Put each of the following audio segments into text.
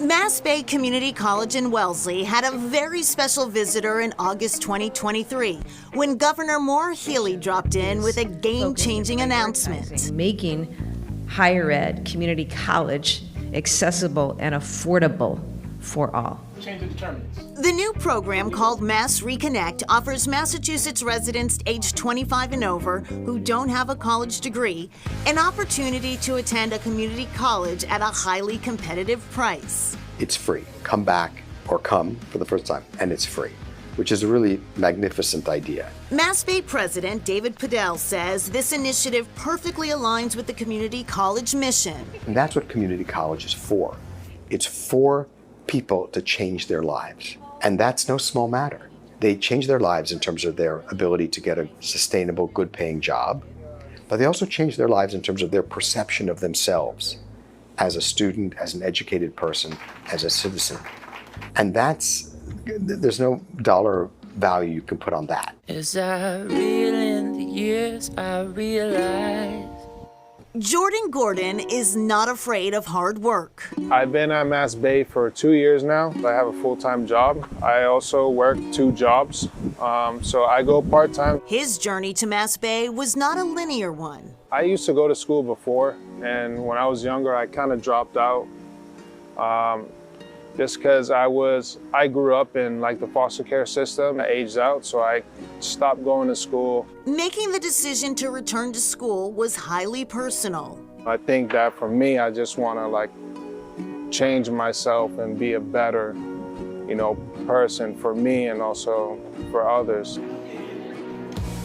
Mass Bay Community College in Wellesley had a very special visitor in August 2023 when Governor Maura Healey dropped in with a game-changing announcement. Making higher ed, community college, accessible and affordable for all. The new program called Mass Reconnect offers Massachusetts residents aged 25 and over who don't have a college degree an opportunity to attend a community college at a highly competitive price. It's free. Come back or come for the first time, and it's free, which is a really magnificent idea. Mass Bay President David Padell says this initiative perfectly aligns with the community college mission. And that's what community college is for. It's for people to change their lives. And that's no small matter. They change their lives in terms of their ability to get a sustainable, good-paying job, but they also change their lives in terms of their perception of themselves as a student, as an educated person, as a citizen. And there's no dollar value you can put on that. As I reel in the years, I realize Jordan Gordon is not afraid of hard work. I've been at Mass Bay for 2 years now. I have a full-time job. I also work 2 jobs, so I go part-time. His journey to Mass Bay was not a linear one. I used to go to school before, and when I was younger, I kind of dropped out. Just because I grew up in like the foster care system. I aged out, so I stopped going to school. Making the decision to return to school was highly personal. I think that for me, I just want to like change myself and be a better, person for me and also for others.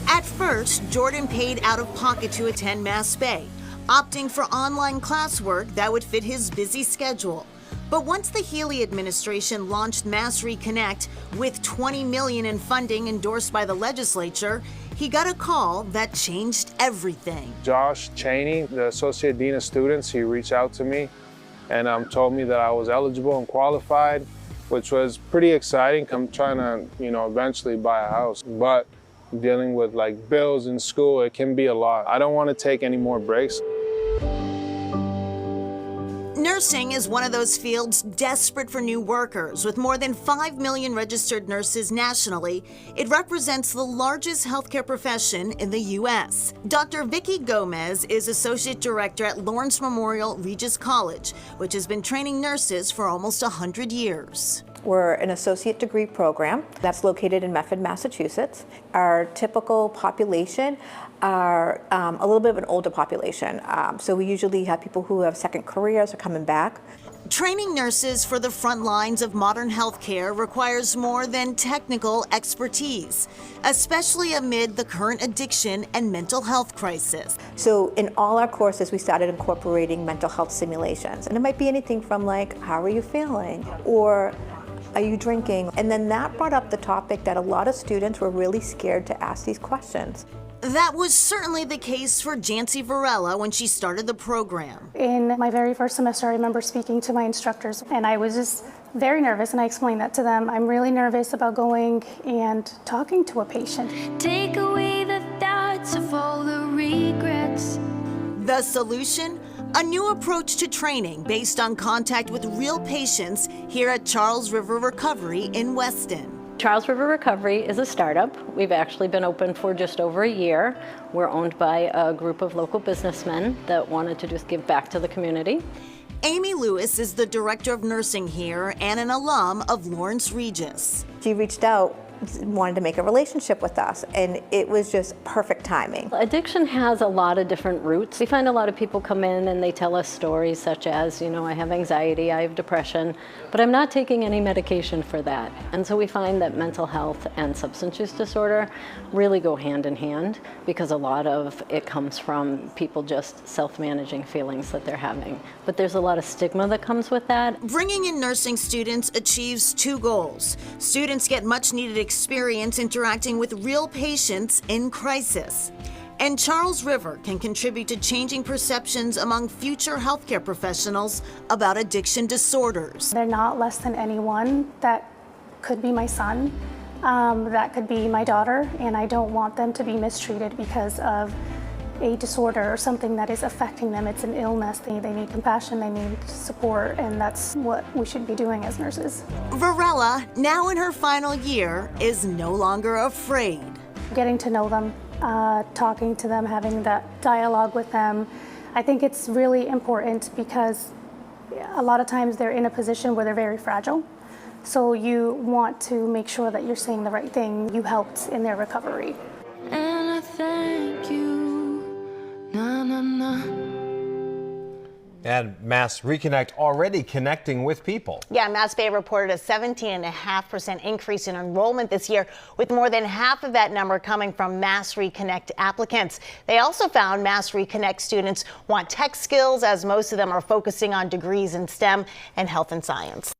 At first, Jordan paid out of pocket to attend Mass Bay, opting for online classwork that would fit his busy schedule. But once the Healey administration launched Mass Reconnect with $20 million in funding endorsed by the legislature, he got a call that changed everything. Josh Cheney, the Associate Dean of Students, he reached out to me and told me that I was eligible and qualified, which was pretty exciting. I'm trying to, eventually buy a house, but dealing with like bills in school, it can be a lot. I don't want to take any more breaks. Nursing is one of those fields desperate for new workers. With more than 5 million registered nurses nationally, it represents the largest healthcare profession in the U.S. Dr. Vicki Gomez is Associate Director at Lawrence Memorial Regis College, which has been training nurses for almost 100 years. We're an associate degree program that's located in Medford, Massachusetts. Our typical population are a little bit of an older population. So we usually have people who have second careers or coming back. Training nurses for the front lines of modern healthcare requires more than technical expertise, especially amid the current addiction and mental health crisis. So in all our courses, we started incorporating mental health simulations. And it might be anything from like, how are you feeling? Or are you drinking? And then that brought up the topic that a lot of students were really scared to ask these questions. That was certainly the case for Jancy Varela when she started the program. In my very first semester, I remember speaking to my instructors, and I was just very nervous, and I explained that to them. I'm really nervous about going and talking to a patient. take away the thoughts of all the regrets. The solution? A new approach to training based on contact with real patients here at Charles River Recovery in Weston. Charles River Recovery is a startup. We've actually been open for just over a year. We're owned by a group of local businessmen that wanted to just give back to the community. Amy Lewis is the director of nursing here and an alum of Lawrence Regis. She reached out, wanted to make a relationship with us, and it was just perfect timing. Addiction has a lot of different roots. We find a lot of people come in and they tell us stories such as, I have anxiety, I have depression, but I'm not taking any medication for that. And so we find that mental health and substance use disorder really go hand in hand because a lot of it comes from people just self-managing feelings that they're having. But there's a lot of stigma that comes with that. Bringing in nursing students achieves 2 goals. Students get much needed experience interacting with real patients in crisis. And Charles River can contribute to changing perceptions among future healthcare professionals about addiction disorders. They're not less than anyone. That could be my son, that could be my daughter, and I don't want them to be mistreated because of a disorder or something that is affecting them. It's an illness. They need compassion, they need support, and that's what we should be doing as nurses. Varela, now in her final year, is no longer afraid. Getting to know them, talking to them, having that dialogue with them, I think it's really important because a lot of times they're in a position where they're very fragile. So you want to make sure that you're saying the right thing. You helped in their recovery. And I thank you. Na na na. And Mass Reconnect already connecting with people. Yeah, Mass Bay reported a 17.5% increase in enrollment this year, with more than half of that number coming from Mass Reconnect applicants. They also found Mass Reconnect students want tech skills, as most of them are focusing on degrees in STEM and health and science.